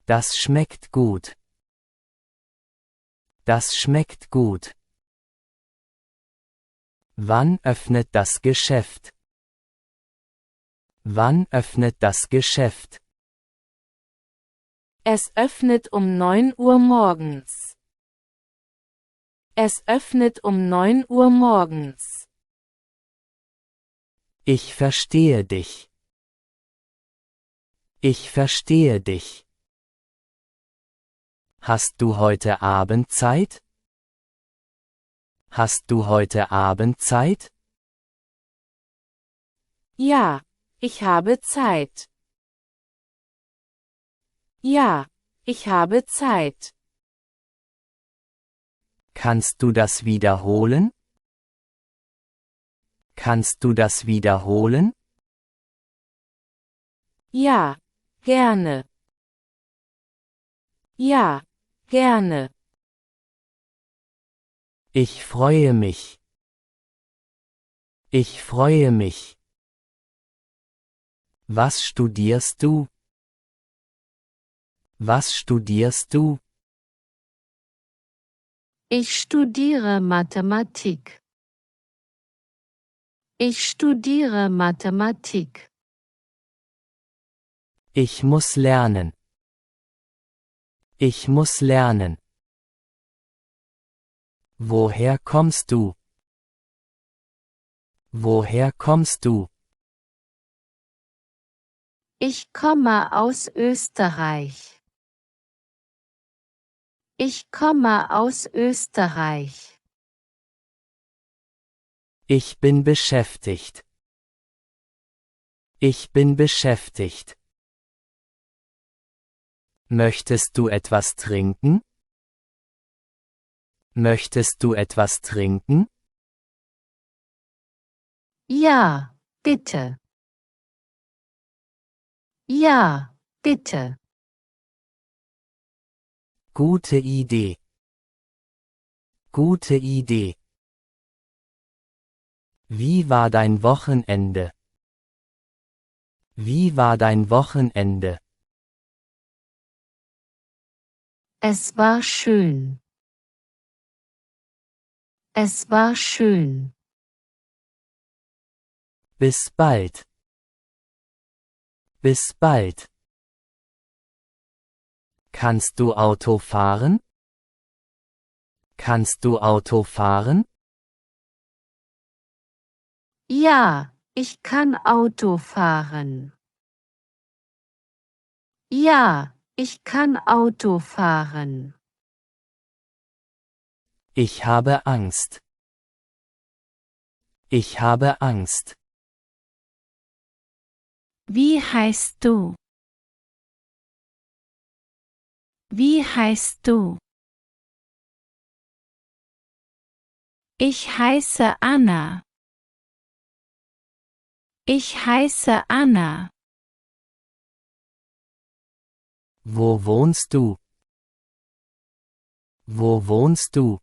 Das schmeckt gut. Das schmeckt gut. Wann öffnet das Geschäft? Wann öffnet das Geschäft? Es öffnet um 9 Uhr morgens. Es öffnet um 9 Uhr morgens. Ich verstehe dich. Ich verstehe dich. Hast du heute Abend Zeit? Hast du heute Abend Zeit? Ja, ich habe Zeit. Ja, ich habe Zeit. Kannst du das wiederholen? Kannst du das wiederholen? Ja, gerne. Ja, gerne. Ich freue mich. Ich freue mich. Was studierst du? Was studierst du? Ich studiere Mathematik. Ich studiere Mathematik. Ich muss lernen. Ich muss lernen. Woher kommst du? Woher kommst du? Ich komme aus Österreich. Ich komme aus Österreich. Ich bin beschäftigt. Ich bin beschäftigt. Möchtest du etwas trinken? Möchtest du etwas trinken? Ja, bitte. Ja, bitte. Gute Idee. Gute Idee. Wie war dein Wochenende? Wie war dein Wochenende? Es war schön. Es war schön. Bis bald. Bis bald. Kannst du Auto fahren? Kannst du Auto fahren? Ja, ich kann Auto fahren. Ja, ich kann Auto fahren. Ich habe Angst. Ich habe Angst. Wie heißt du? Wie heißt du? Ich heiße Anna. Ich heiße Anna. Wo wohnst du? Wo wohnst du?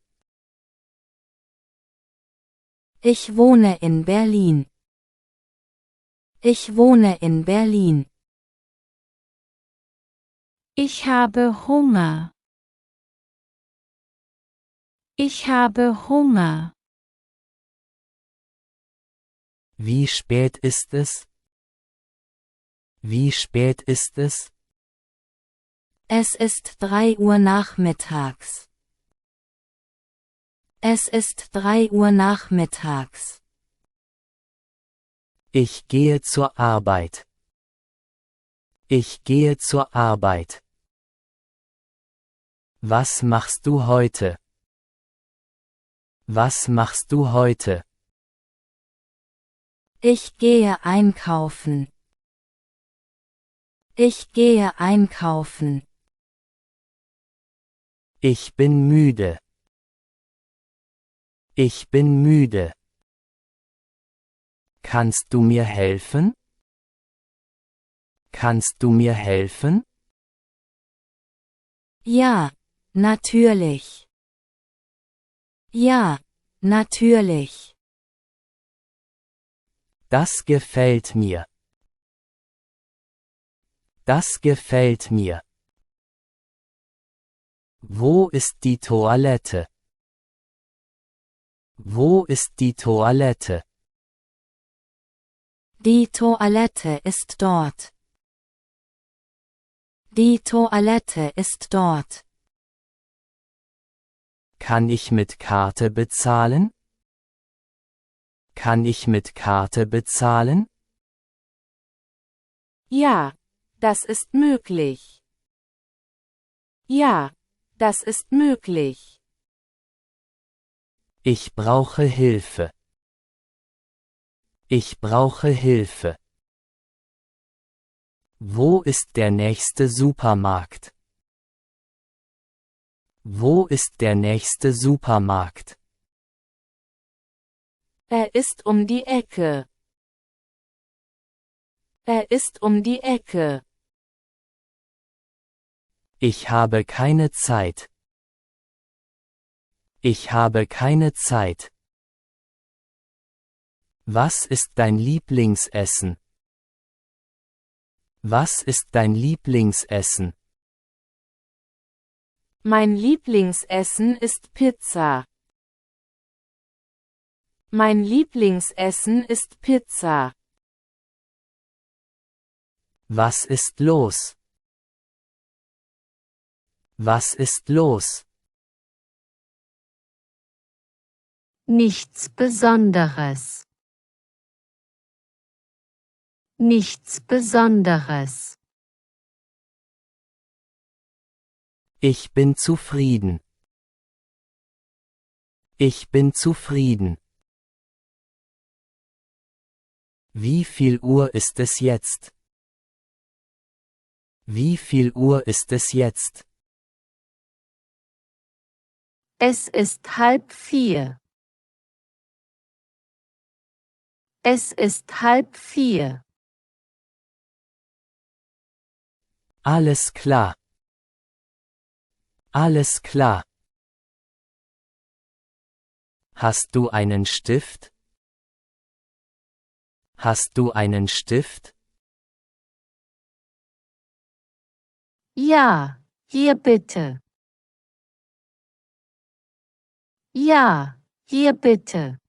Ich wohne in Berlin. Ich wohne in Berlin. Ich habe Hunger. Ich habe Hunger. Wie spät ist es? Wie spät ist es? Es ist 3 Uhr nachmittags. Es ist 3 Uhr nachmittags. Ich gehe zur Arbeit. Ich gehe zur Arbeit. Was machst du heute? Was machst du heute? Ich gehe einkaufen. Ich gehe einkaufen. Ich bin müde. Ich bin müde. Kannst du mir helfen? Kannst du mir helfen? Ja, natürlich. Ja, natürlich. Das gefällt mir. Das gefällt mir. Wo ist die Toilette? Wo ist die Toilette? Die Toilette ist dort. Die Toilette ist dort. Kann ich mit Karte bezahlen? Kann ich mit Karte bezahlen? Ja, das ist möglich. Ja, das ist möglich. Ich brauche Hilfe. Ich brauche Hilfe. Wo ist der nächste Supermarkt? Wo ist der nächste Supermarkt? Er ist um die Ecke. Er ist um die Ecke. Ich habe keine Zeit. Ich habe keine Zeit. Was ist dein Lieblingsessen? Was ist dein Lieblingsessen? Mein Lieblingsessen ist Pizza. Mein Lieblingsessen ist Pizza. Was ist los? Was ist los? Nichts Besonderes. Nichts Besonderes. Ich bin zufrieden. Ich bin zufrieden. Wie viel Uhr ist es jetzt? Wie viel Uhr ist es jetzt? Es ist 3:30. Es ist 3:30. Alles klar. Alles klar. Hast du einen Stift? Hast du einen Stift? Ja, hier bitte. Ja, hier bitte.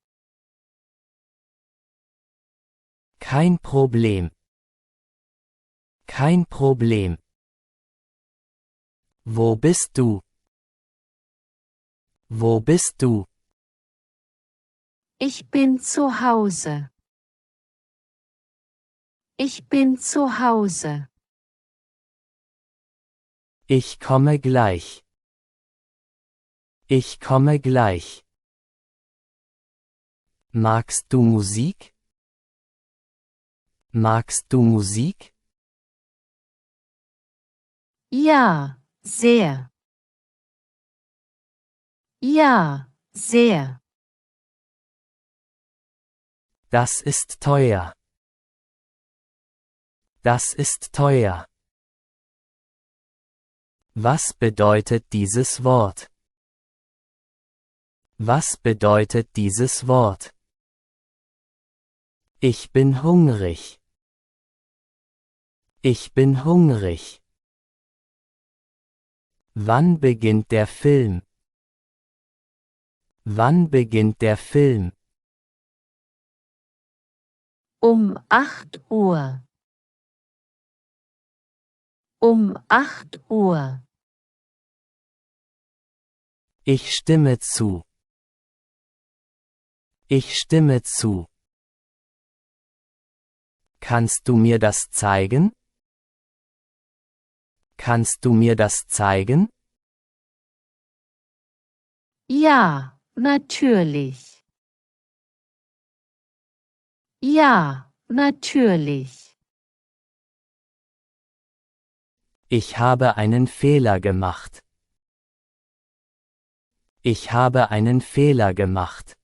Kein Problem. Kein Problem. Wo bist du? Wo bist du? Ich bin zu Hause. Ich bin zu Hause. Ich komme gleich. Ich komme gleich. Magst du Musik? Magst du Musik? Ja, sehr. Ja, sehr. Das ist teuer. Das ist teuer. Was bedeutet dieses Wort? Was bedeutet dieses Wort? Ich bin hungrig. Ich bin hungrig. Wann beginnt der Film? Wann beginnt der Film? Um 8 Uhr. Um 8 Uhr. Ich stimme zu. Ich stimme zu. Kannst du mir das zeigen? Kannst du mir das zeigen? Ja, natürlich. Ja, natürlich. Ich habe einen Fehler gemacht. Ich habe einen Fehler gemacht.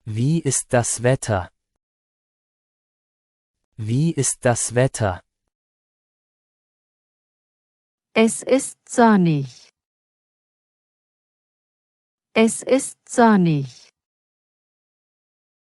Wie ist das Wetter? Wie ist das Wetter? Es ist sonnig. Es ist sonnig.